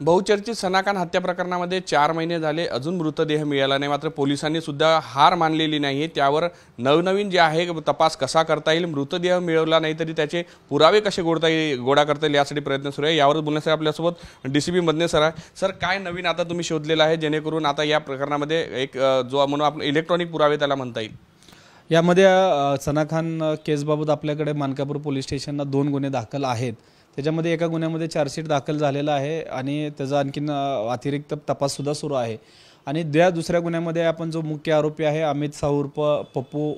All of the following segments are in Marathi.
बहुचर्चित सनाखान हत्या प्रकरणामध्ये 4 महिने झाले अजून मृतदेह मिळाला नाही। मात्र पोलिसांनी सुद्धा हार मानलेली नाही। त्यावर नवनवीन जे आहे तपास कसा करता येईल, मृतदेह मिळवला नाही तरी त्याचे पुरावे कसे गोळा करता येईल यासाठी प्रयत्न सुरू आहे। यावर बोलण्यासाठी आपल्यासोबत डीसीपी मदने सर आहे। सर, काय नवीन आता तुम्ही शोधलेला आहे जेणेकरून आता या प्रकरणामध्ये एक जो म्हणून आपण इलेक्ट्रॉनिक पुरावे त्याला म्हणता येईल? यामध्ये सनाखान केसबाबत आपल्याकडे मानकापूर पोलीस स्टेशनला 2 गुन्हे दाखल आहेत। त्याच्यामध्ये एका गुन्ह्यामध्ये चार्जशीट दाखल झालेला आहे आणि त्याचा आणखीन अतिरिक्त तपाससुद्धा सुरू आहे। आणि दुसऱ्या गुन्ह्यामध्ये आपण जो मुख्य आरोपी आहे अमित साहू उर्फ पप्पू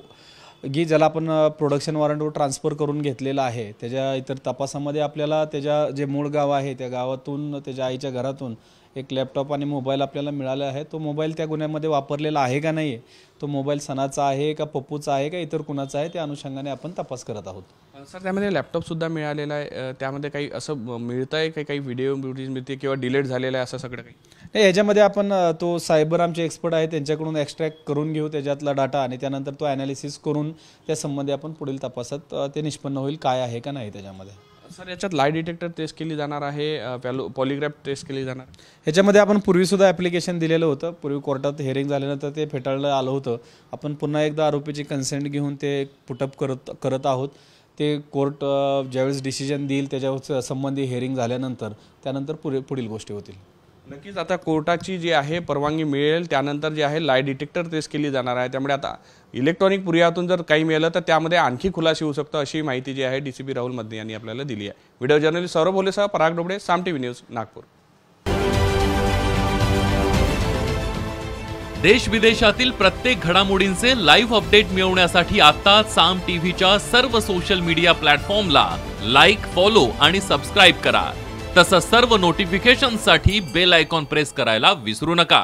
गी, ज्याला आपण प्रोडक्शन वॉरंटवर ट्रान्सफर करून घेतलेला आहे, त्याच्या इतर तपासामध्ये आपल्याला त्याच्या जे मूळ गाव आहे त्या गावातून त्याच्या आईच्या घरातून एक लॅपटॉप आणि मोबाईल आपल्याला मिळाला आहे। तो मोबाईल त्या गुन्ह्यामध्ये वापरलेला आहे का नाही, तो मोबाईल सनाचा आहे का पप्पूचा आहे का इतर कुणाचा आहे, त्या अनुषंगाने आपण तपास करत आहोत। सर, त्यामध्ये लॅपटॉप सुद्धा मिळालेला आहे, त्यामध्ये काही असं मिळतं आहे काही व्हिडिओ मिळते किंवा डिलीट झालेला आहे असं सगळं काही? नाही, याच्यामध्ये आपण तो सायबर आमचे एक्सपर्ट आहे त्यांच्याकडून एक्स्ट्रॅक्ट करून घेऊ त्याच्यातला डाटा आणि त्यानंतर तो ॲनालिसिस करून त्या संबंधी आपण पुढील तपासात ते निष्पन्न होईल काय आहे का नाही त्याच्यामध्ये। सर, याच्यात लाय डिटेक्टर टेस्ट केली जाणार आहे, पॉलिग्राफ टेस्ट केली जाणार? ह्याच्यामध्ये आपण पूर्वीसुद्धा ॲप्लिकेशन दिलेलं होतं। पूर्वी कोर्टात हिअरिंग झाल्यानंतर ते फेटाळलं आलं होतं। आपण पुन्हा एकदा आरोपीची कन्सेंट घेऊन ते पुटअप करत आहोत। ते कोर्ट ज्यावेळेस डिसिजन देईल त्याच्यावर संबंधी हिअरिंग झाल्यानंतर त्यानंतर पुढील गोष्टी होतील। नक्कीच आता कोर्टाची जी आहे परवानगी मिळेल त्यानंतर जे आहे लाय डिटेक्टर टेस्ट केली जाणार आहे। त्यामुळे आता इलेक्ट्रॉनिक पुराव्यातून जर काही मिळालं तर त्यामध्ये आणखी खुलासे होऊ शकतो अशी माहिती जी आहे डीसीपी राहुल मदने यांनी आपल्याला दिली आहे। व्हिडिओ जर्नलिस्ट सौरभ भोलेसह पराग डोबळे, साम टीव्ही न्यूज, नागपूर। देश विदेशातील प्रत्येक घडामोडींचे लाईव्ह अपडेट मिळवण्यासाठी आता साम टीव्हीच्या सर्व सोशल मीडिया प्लॅटफॉर्मला लाईक, फॉलो आणि सबस्क्राईब करा। तसंच सर्व नोटिफिकेशनसाठी बेल आयकॉन प्रेस करायला विसरू नका।